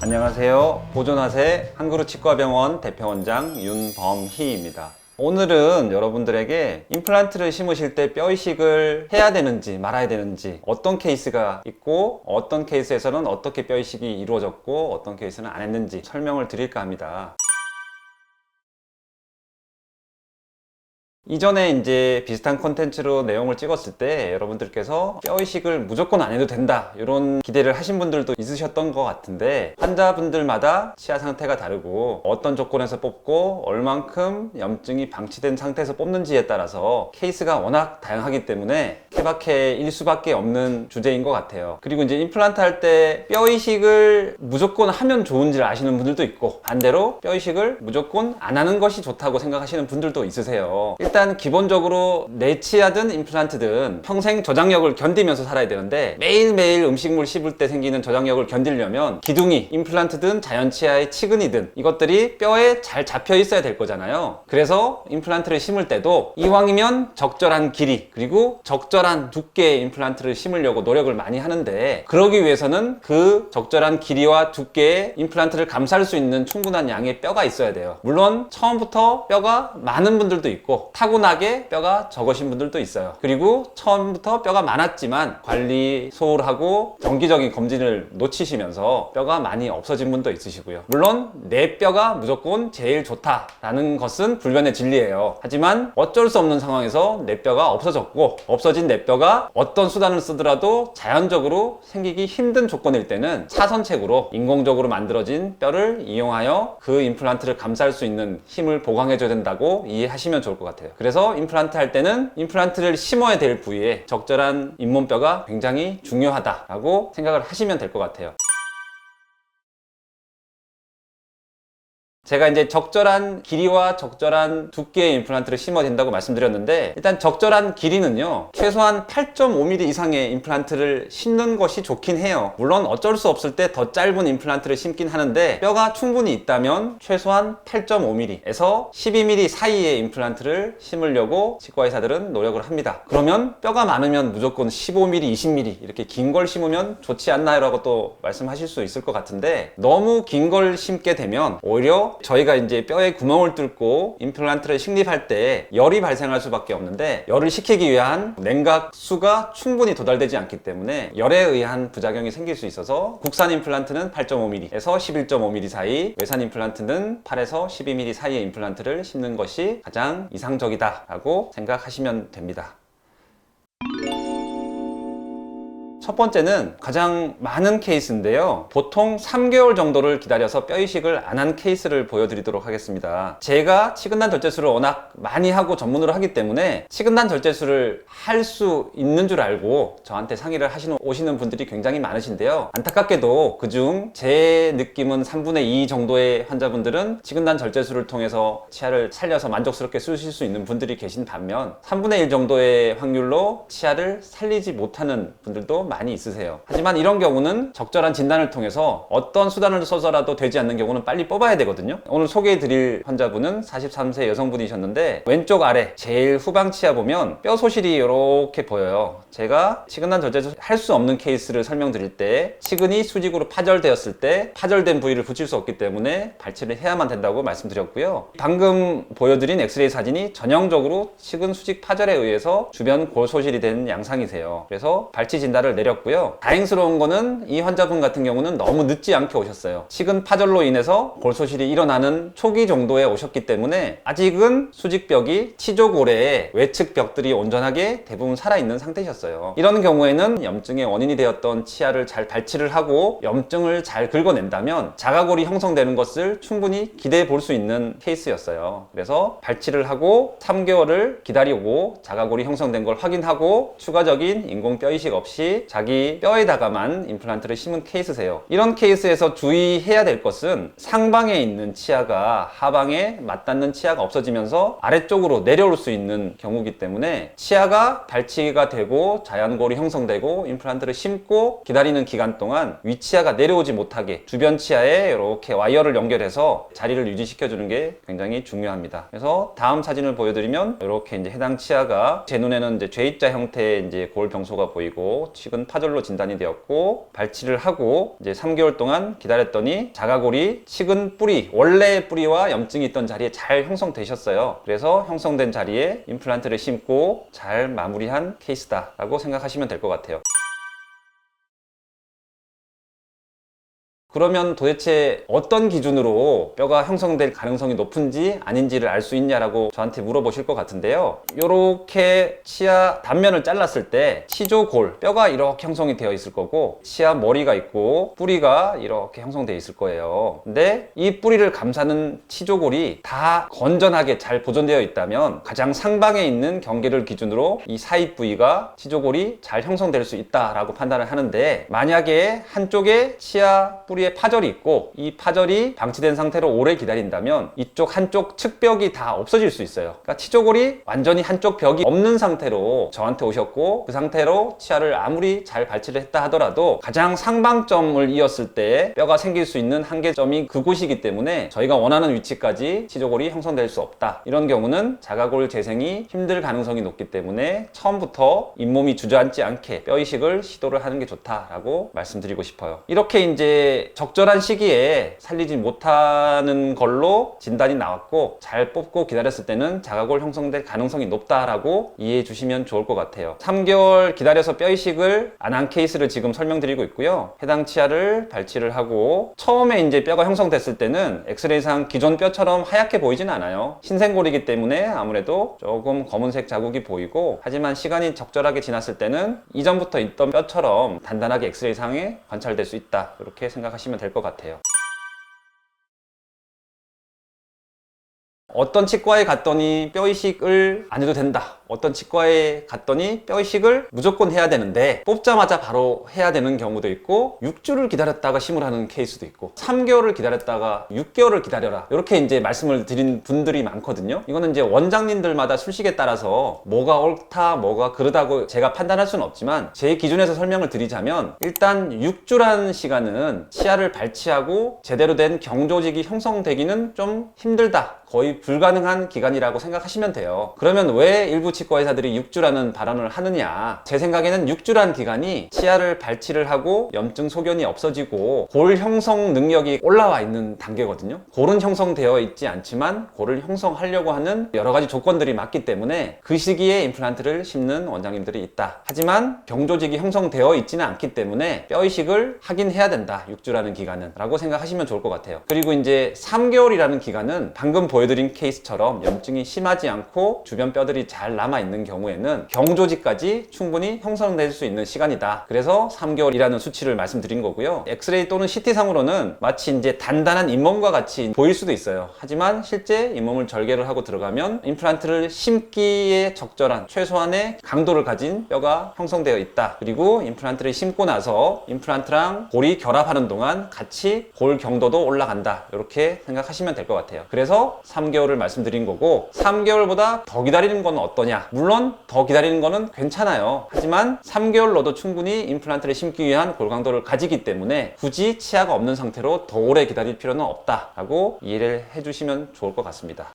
안녕하세요. 보존하세 한그루치과병원 대표원장 윤범희입니다. 오늘은 여러분들에게 임플란트를 심으실 때 뼈 이식을 해야 되는지 말아야 되는지, 어떤 케이스가 있고 어떤 케이스에서는 어떻게 뼈 이식이 이루어졌고 어떤 케이스는 안 했는지 설명을 드릴까 합니다. 이전에 이제 비슷한 콘텐츠로 내용을 찍었을 때 여러분들께서 뼈 이식을 무조건 안 해도 된다, 이런 기대를 하신 분들도 있으셨던 것 같은데, 환자분들마다 치아 상태가 다르고 어떤 조건에서 뽑고 얼만큼 염증이 방치된 상태에서 뽑는지에 따라서 케이스가 워낙 다양하기 때문에 케바케일 수밖에 없는 주제인 것 같아요. 그리고 이제 임플란트 할 때 뼈 이식을 무조건 하면 좋은지를 아시는 분들도 있고, 반대로 뼈 이식을 무조건 안 하는 것이 좋다고 생각하시는 분들도 있으세요. 일단 기본적으로 내 치아든 임플란트든 평생 저장력을 견디면서 살아야 되는데, 매일매일 음식물 씹을 때 생기는 저장력을 견디려면 기둥이 임플란트든 자연 치아의 치근이든 이것들이 뼈에 잘 잡혀 있어야 될 거잖아요. 그래서 임플란트를 심을 때도 이왕이면 적절한 길이 그리고 적절한 두께의 임플란트를 심으려고 노력을 많이 하는데, 그러기 위해서는 그 적절한 길이와 두께의 임플란트를 감쌀 수 있는 충분한 양의 뼈가 있어야 돼요. 물론 처음부터 뼈가 많은 분들도 있고 타고나게 뼈가 적으신 분들도 있어요. 그리고 처음부터 뼈가 많았지만 관리 소홀하고 정기적인 검진을 놓치시면서 뼈가 많이 없어진 분도 있으시고요. 물론 내 뼈가 무조건 제일 좋다라는 것은 불변의 진리예요. 하지만 어쩔 수 없는 상황에서 내 뼈가 없어졌고, 없어진 내 뼈가 어떤 수단을 쓰더라도 자연적으로 생기기 힘든 조건일 때는 차선책으로 인공적으로 만들어진 뼈를 이용하여 그 임플란트를 감쌀 수 있는 힘을 보강해줘야 된다고 이해하시면 좋을 것 같아요. 그래서 임플란트 할 때는 임플란트를 심어야 될 부위에 적절한 잇몸뼈가 굉장히 중요하다라고 생각을 하시면 될 것 같아요. 제가 이제 적절한 길이와 적절한 두께의 임플란트를 심어야 된다고 말씀드렸는데, 일단 적절한 길이는요, 최소한 8.5mm 이상의 임플란트를 심는 것이 좋긴 해요. 물론 어쩔 수 없을 때 더 짧은 임플란트를 심긴 하는데, 뼈가 충분히 있다면 최소한 8.5mm에서 12mm 사이의 임플란트를 심으려고 치과 의사들은 노력을 합니다. 그러면 뼈가 많으면 무조건 15mm, 20mm 이렇게 긴 걸 심으면 좋지 않나요? 라고 또 말씀하실 수 있을 것 같은데, 너무 긴 걸 심게 되면 오히려 저희가 이제 뼈에 구멍을 뚫고 임플란트를 식립할 때 열이 발생할 수밖에 없는데, 열을 식히기 위한 냉각수가 충분히 도달되지 않기 때문에 열에 의한 부작용이 생길 수 있어서, 국산 임플란트는 8.5mm에서 11.5mm 사이, 외산 임플란트는 8에서 12mm 사이의 임플란트를 심는 것이 가장 이상적이다라고 생각하시면 됩니다. 첫 번째는 가장 많은 케이스인데요, 보통 3개월 정도를 기다려서 뼈 이식을 안 한 케이스를 보여드리도록 하겠습니다. 제가 치근단 절제술을 워낙 많이 하고 전문으로 하기 때문에 치근단 절제술을 할 수 있는 줄 알고 저한테 상의를 오시는 분들이 굉장히 많으신데요, 안타깝게도 그중 제 느낌은 3분의 2 정도의 환자분들은 치근단 절제술을 통해서 치아를 살려서 만족스럽게 쓰실 수 있는 분들이 계신 반면, 3분의 1 정도의 확률로 치아를 살리지 못하는 분들도 많이 있으세요. 하지만 이런 경우는 적절한 진단을 통해서 어떤 수단을 써서라도 되지 않는 경우는 빨리 뽑아야 되거든요. 오늘 소개해 드릴 환자분은 43세 여성분이셨는데, 왼쪽 아래 제일 후방 치아 보면 뼈 소실이 이렇게 보여요. 제가 치근단 절제술 할 수 없는 케이스를 설명드릴 때, 치근이 수직으로 파절되었을 때 파절된 부위를 붙일 수 없기 때문에 발치를 해야만 된다고 말씀드렸고요. 방금 보여드린 엑스레이 사진이 전형적으로 치근 수직 파절에 의해서 주변 골 소실이 된 양상이세요. 그래서 발치 진단을 내렸고요. 다행스러운 거는 이 환자분 같은 경우는 너무 늦지 않게 오셨어요. 치근 파절로 인해서 골 소실이 일어나는 초기 정도에 오셨기 때문에 아직은 수직벽이 치조고래의 외측 벽들이 온전하게 대부분 살아있는 상태셨어요. 이런 경우에는 염증의 원인이 되었던 치아를 잘 발치를 하고 염증을 잘 긁어낸다면 자가골이 형성되는 것을 충분히 기대해 볼 수 있는 케이스였어요. 그래서 발치를 하고 3개월을 기다리고 자가골이 형성된 걸 확인하고 추가적인 인공 뼈 이식 없이 자기 뼈에다가만 임플란트를 심은 케이스세요. 이런 케이스에서 주의해야 될 것은, 상방에 있는 치아가 하방에 맞닿는 치아가 없어지면서 아래쪽으로 내려올 수 있는 경우이기 때문에, 치아가 발치가 되고 자연골이 형성되고 임플란트를 심고 기다리는 기간 동안 위치아가 내려오지 못하게 주변 치아에 이렇게 와이어를 연결해서 자리를 유지시켜주는 게 굉장히 중요합니다. 그래서 다음 사진을 보여드리면 이렇게 이제 해당 치아가 제 눈에는 이제 J자 형태의 이제 골 병소가 보이고 치근 없는 파절로 진단이 되었고, 발치를 하고 이제 3개월 동안 기다렸더니 자가골이 식은 뿌리, 원래의 뿌리와 염증이 있던 자리에 잘 형성되셨어요. 그래서 형성된 자리에 임플란트를 심고 잘 마무리한 케이스다라고 생각하시면 될 것 같아요. 그러면 도대체 어떤 기준으로 뼈가 형성될 가능성이 높은지 아닌지를 알 수 있냐라고 저한테 물어보실 것 같은데요. 이렇게 치아 단면을 잘랐을 때 치조골, 뼈가 이렇게 형성이 되어 있을 거고, 치아 머리가 있고 뿌리가 이렇게 형성되어 있을 거예요. 근데 이 뿌리를 감싸는 치조골이 다 건전하게 잘 보존되어 있다면 가장 상방에 있는 경계를 기준으로 이 사이 부위가 치조골이 잘 형성될 수 있다라고 판단을 하는데, 만약에 한쪽에 치아 뿌리 에 파절이 있고 이 파절이 방치된 상태로 오래 기다린다면 이쪽 한쪽 측벽이 다 없어질 수 있어요. 그러니까 치조골이 완전히 한쪽 벽이 없는 상태로 저한테 오셨고, 그 상태로 치아를 아무리 잘 발치를 했다 하더라도 가장 상방점을 이었을 때 뼈가 생길 수 있는 한계점이 그곳이기 때문에 저희가 원하는 위치까지 치조골이 형성될 수 없다. 이런 경우는 자가골 재생이 힘들 가능성이 높기 때문에 처음부터 잇몸이 주저앉지 않게 뼈 이식을 시도를 하는 게 좋다라고 말씀드리고 싶어요. 이렇게 이제 적절한 시기에 살리지 못하는 걸로 진단이 나왔고, 잘 뽑고 기다렸을 때는 자가골 형성될 가능성이 높다라고 이해해 주시면 좋을 것 같아요. 3개월 기다려서 뼈 이식을 안 한 케이스를 지금 설명드리고 있고요. 해당 치아를 발치를 하고, 처음에 이제 뼈가 형성됐을 때는 엑스레이상 기존 뼈처럼 하얗게 보이진 않아요. 신생골이기 때문에 아무래도 조금 검은색 자국이 보이고, 하지만 시간이 적절하게 지났을 때는 이전부터 있던 뼈처럼 단단하게 엑스레이상에 관찰될 수 있다, 이렇게 생각하시면 될 것 같아요. 어떤 치과에 갔더니 뼈 이식을 안 해도 된다, 어떤 치과에 갔더니 뼈 이식을 무조건 해야 되는데 뽑자마자 바로 해야 되는 경우도 있고, 6주를 기다렸다가 심을 하는 케이스도 있고, 3개월을 기다렸다가 6개월을 기다려라, 이렇게 이제 말씀을 드린 분들이 많거든요. 이거는 이제 원장님들마다 술식에 따라서 뭐가 옳다 뭐가 그르다고 제가 판단할 수는 없지만, 제 기준에서 설명을 드리자면, 일단 6주라는 시간은 치아를 발치하고 제대로 된 경조직이 형성되기는 좀 힘들다, 거의 불가능한 기간이라고 생각하시면 돼요. 그러면 왜 일부 치과 의사들이 6주라는 발언을 하느냐? 제 생각에는 6주라는 기간이 치아를 발치를 하고 염증 소견이 없어지고 골 형성 능력이 올라와 있는 단계거든요. 골은 형성되어 있지 않지만 골을 형성하려고 하는 여러 가지 조건들이 맞기 때문에 그 시기에 임플란트를 심는 원장님들이 있다. 하지만 경조직이 형성되어 있지는 않기 때문에 뼈 이식을 하긴 해야 된다, 6주라는 기간은, 라고 생각하시면 좋을 것 같아요. 그리고 이제 3개월이라는 기간은 방금 보여드린 케이스처럼 염증이 심하지 않고 주변 뼈들이 잘 남아있는 경우에는 경조직까지 충분히 형성될 수 있는 시간이다. 그래서 3개월이라는 수치를 말씀드린 거고요. 엑스레이 또는 CT상으로는 마치 이제 단단한 잇몸과 같이 보일 수도 있어요. 하지만 실제 잇몸을 절개를 하고 들어가면 임플란트를 심기에 적절한 최소한의 강도를 가진 뼈가 형성되어 있다. 그리고 임플란트를 심고 나서 임플란트랑 골이 결합하는 동안 같이 골 경도도 올라간다, 이렇게 생각하시면 될 것 같아요. 그래서 3개월을 말씀드린 거고, 3개월보다 더 기다리는 건 어떠냐? 물론 더 기다리는 거는 괜찮아요. 하지만 3개월로도 충분히 임플란트를 심기 위한 골강도를 가지기 때문에 굳이 치아가 없는 상태로 더 오래 기다릴 필요는 없다라고 이해를 해주시면 좋을 것 같습니다.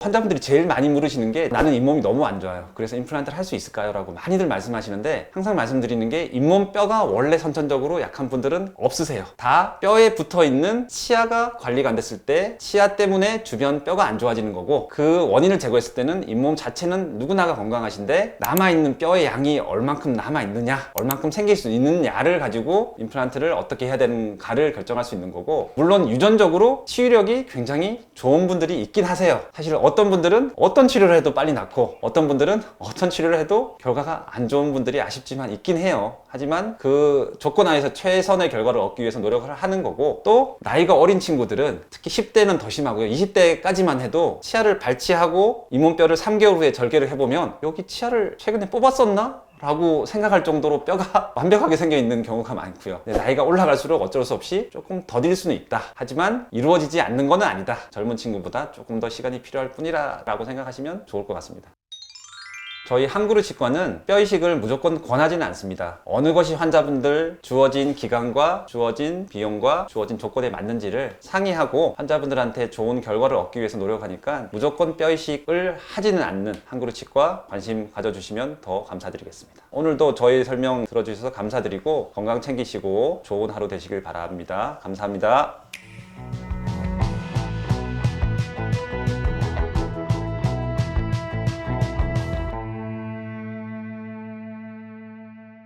환자분들이 제일 많이 물으시는 게, 나는 잇몸이 너무 안 좋아요, 그래서 임플란트를 할 수 있을까요? 라고 많이들 말씀하시는데, 항상 말씀드리는 게, 잇몸 뼈가 원래 선천적으로 약한 분들은 없으세요. 다 뼈에 붙어있는 치아가 관리가 안 됐을 때 치아 때문에 주변 뼈가 안 좋아지는 거고, 그 원인을 제거했을 때는 잇몸 자체는 누구나가 건강하신데 남아있는 뼈의 양이 얼만큼 남아있느냐, 얼만큼 생길 수 있느냐를 가지고 임플란트를 어떻게 해야 되는가를 결정할 수 있는 거고, 물론 유전적으로 치유력이 굉장히 좋은 분들이 있긴 하세요. 사실 어떤 분들은 어떤 치료를 해도 빨리 낫고, 어떤 분들은 어떤 치료를 해도 결과가 안 좋은 분들이 아쉽지만 있긴 해요. 하지만 그 조건 하에서 최선의 결과를 얻기 위해서 노력을 하는 거고, 또 나이가 어린 친구들은 특히 10대는 더 심하고요, 20대까지만 해도 치아를 발치하고 잇몸뼈를 3개월 후에 절개를 해보면 여기 치아를 최근에 뽑았었나? 라고 생각할 정도로 뼈가 완벽하게 생겨 있는 경우가 많고요. 나이가 올라갈수록 어쩔 수 없이 조금 더딜 수는 있다. 하지만 이루어지지 않는 건 아니다. 젊은 친구보다 조금 더 시간이 필요할 뿐이라 라고 생각하시면 좋을 것 같습니다. 저희 한그루 치과는 뼈 이식을 무조건 권하지는 않습니다. 어느 것이 환자분들 주어진 기간과 주어진 비용과 주어진 조건에 맞는지를 상의하고 환자분들한테 좋은 결과를 얻기 위해서 노력하니까 무조건 뼈 이식을 하지는 않는 한그루 치과 관심 가져주시면 더 감사드리겠습니다. 오늘도 저희 설명 들어주셔서 감사드리고 건강 챙기시고 좋은 하루 되시길 바랍니다. 감사합니다.